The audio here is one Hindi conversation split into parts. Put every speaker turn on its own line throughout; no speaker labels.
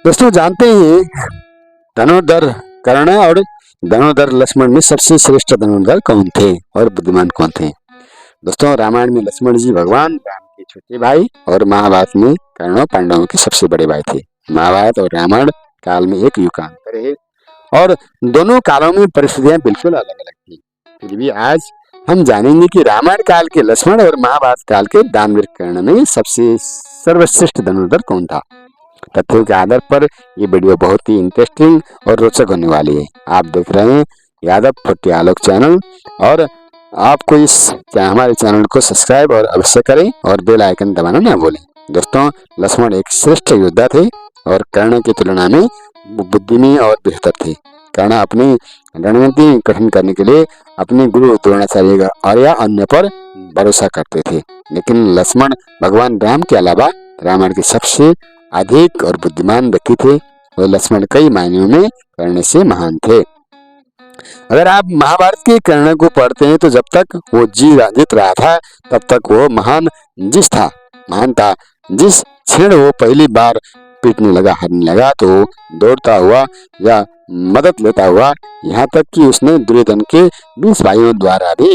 दोस्तों जानते हैं धनुर्धर कर्ण और धनुर्धर लक्ष्मण में सबसे श्रेष्ठ धनुर्धर कौन थे और बुद्धिमान कौन थे। दोस्तों रामायण में लक्ष्मण जी भगवान राम के छोटे भाई और महाभारत में कर्ण पांडवों के सबसे बड़े भाई थे। महाभारत और रामायण काल में एक युग का अंतर है और दोनों कालों में परिस्थितियां बिल्कुल अलग अलग थी। फिर भी आज हम जानेंगे कि रामायण काल के लक्ष्मण और महाभारत काल के दानवीर कर्ण में सबसे सर्वश्रेष्ठ धनुर्धर कौन था। तथ्यों के आधार पर ये वीडियो बहुत ही इंटरेस्टिंग और रोचक होने वाली है। आप देख रहे हैं यादव 40 आलोक चैनल और आपको हमारे चैनल को सब्सक्राइब और अवश्य करें और बेल आइकन दबाना ना भूलें। दोस्तों लक्ष्मण एक श्रेष्ठ योद्धा थे और कर्ण की तुलना में बुद्धिमान और बेहतर थे। कर्ण अपनी रणनीति गठन करने के लिए अपने गुरु द्रोणाचार्य और या अन्य पर भरोसा करते थे, लेकिन लक्ष्मण भगवान राम के अलावा रामायण के सबसे अधिक और बुद्धिमान व्यक्ति थे और लक्ष्मण कई मायनों में कर्ण से महान थे। अगर आप महाभारत के कर्ण को पढ़ते हैं तो जब तक वो जीत रहा था तब तक वो महान था। जिस क्षण वो पहली बार पीटने लगा, हारने लगा, तो दौड़ता हुआ या मदद लेता हुआ, यहाँ तक कि उसने दुर्योधन के 20 भाइयों द्वारा भी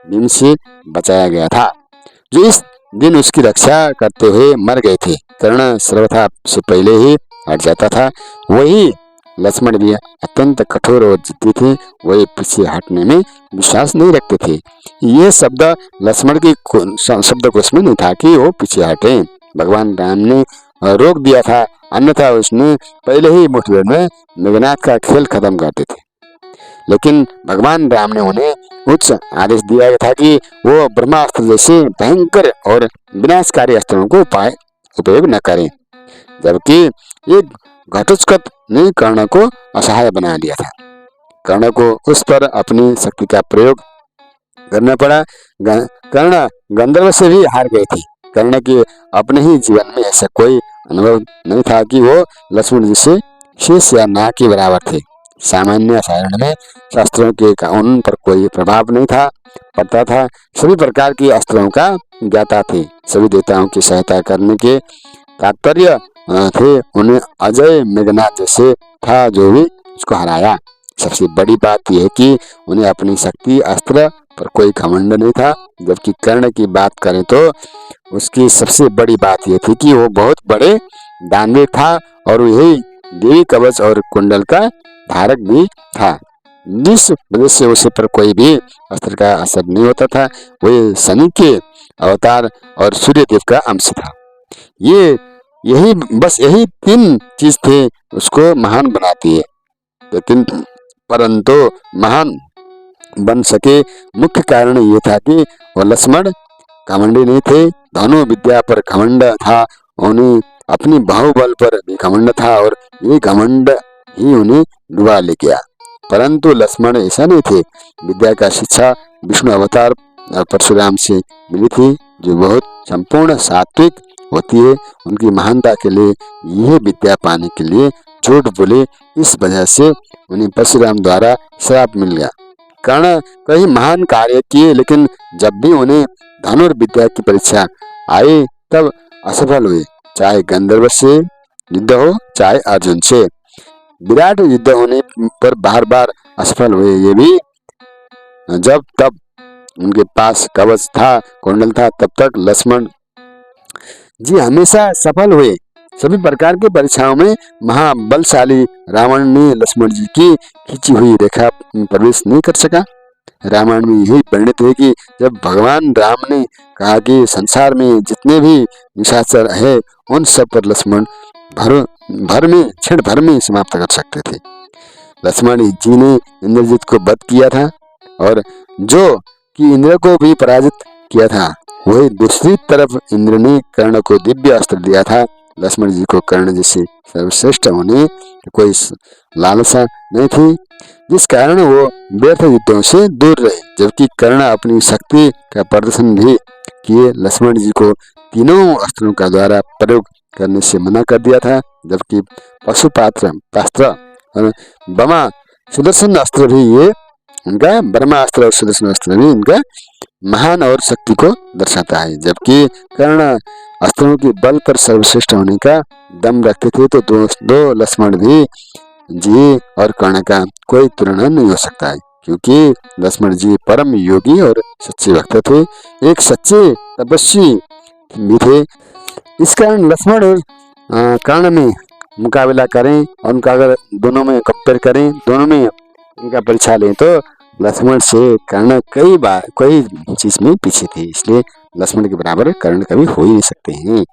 भीम से बचाया गया था, जो इस दिन उसकी रक्षा करते हुए मर गए थे। कर्ण सर्वथा से पहले ही हट जाता था। वही लक्ष्मण भी अत्यंत कठोर और जिद्दी थे। वही पीछे हटने में विश्वास नहीं रखते थे। ये शब्द लक्ष्मण की शब्दकोश में नहीं था कि वो पीछे हटे। भगवान राम ने रोक दिया था, अन्यथा उसने पहले ही मुठभेड़ में मेघनाद का खेल खत्म कर देते। लेकिन भगवान राम ने उन्हें उच्च आदेश दिया था कि वो ब्रह्मास्त्र जैसे भयंकर और विनाशकारी अस्त्रों को उपयोग न करें, जबकि ये घटोत्कच ने कर्ण को असहाय बना दिया था। कर्ण को उस पर अपनी शक्ति का प्रयोग करना पड़ा। कर्ण गंधर्व से भी हार गए थे। कर्ण के अपने ही जीवन में ऐसा कोई अनुभव नहीं था कि वो लक्ष्मण जी से शेष या ना के बराबर थे। सामान्य साधारण में शास्त्रों के कानून पर कोई प्रभाव नहीं पड़ता था। सभी प्रकार के अस्त्रों का ज्ञाता थे। सभी देवताओं की सहायता करने के तात्पर्य थे। उन्हें अजय मेघनाद जैसे था जो भी उसको हराया। सबसे बड़ी बात यह है कि उन्हें अपनी शक्ति अस्त्र पर कोई घमंड नहीं था। जबकि कर्ण की बात करें तो उसकी सबसे बड़ी बात यह थी कि वो बहुत बड़े दानवीर था और यही देवी कवच और कुंडल का धारक भी था, जिस वजह से उसे पर कोई भी अस्त्र का असर नहीं होता था। वह शनि के अवतार और सूर्य देव का अंश था। यही 3 चीज थे उसको महान बनाती है। लेकिन परंतु महान बन सके मुख्य कारण ये था कि वह लक्ष्मण घमंडी नहीं थे। धनु विद्या पर घमंड था, उन्हें अपनी बाहुबल पर भी घमंड था और ये घमंड ही उन्हें डुबा ले गया। परंतु लक्ष्मण ऐसा नहीं थे। विद्या का शिक्षा विष्णु अवतार परशुराम से मिली थी, जो बहुत संपूर्ण सात्विक होती है। उनकी महानता के लिए यह विद्या पाने के लिए झूठ बोले, इस वजह से उन्हें परशुराम द्वारा श्राप मिल गया। कर्ण कई महान कार्य किए, लेकिन जब भी उन्हें धनुर्विद्या की परीक्षा आई तब असफल हुए। चाहे गंधर्व से युद्ध हो, चाहे अर्जुन से। विराट युद्ध होने पर बार बार असफल हुए। ये भी जब तब उनके पास कवच था, कुंडल था, तब तक लक्ष्मण जी हमेशा सफल हुए। सभी प्रकार की परीक्षाओं में महाबलशाली रावण ने लक्ष्मण जी की खींची हुई रेखा प्रवेश नहीं कर सका। रामायण में यही वर्णित है कि जब भगवान राम ने कहा कि संसार में जितने भी निशाचर है उन सब पर लक्ष्मण क्षण भर में समाप्त कर सकते थे। लक्ष्मण जी ने इंद्रजीत को वध किया था और जो कि इंद्र को भी पराजित किया था। वही दूसरी तरफ इंद्र ने कर्ण को दिव्य अस्त्र दिया था। लक्ष्मण जी को कर्ण जैसे सर्वश्रेष्ठ होने कोई लालसा नहीं थी, जिस कारण वो व्यर्थ युद्धों से दूर रहे। जबकि कर्ण अपनी शक्ति का प्रदर्शन भी किए। लक्ष्मण जी को तीनों अस्त्रों का द्वारा प्रयोग करने से मना कर दिया था, जबकि पास्त्र और बमा सुदर्शन अस्त्र भी ये उनका ब्रह्मास्त्र और सुदर्शन अस्त्र भी इनका महान और शक्ति को दर्शाता है, जबकि कर्ण अस्त्रों की बल पर सर्वश्रेष्ठ होने का दम रखते थे। तो दोस्तों लक्ष्मण भी जी और कर्ण का कोई तुलना नहीं हो सकता है, क्योंकि लक्ष्मण जी परम योगी और सच्चे भक्त थे, एक सच्चे तपस्वी भी थे। इस कारण लक्ष्मण और कर्ण में मुकाबला करें और उनका अगर दोनों में कंपेयर करें, दोनों में इनका परीक्षा लें, तो लक्ष्मण से कर्ण कई चीज में पीछे थे, इसलिए लक्ष्मण के बराबर कर्ण कभी हो ही नहीं सकते हैं।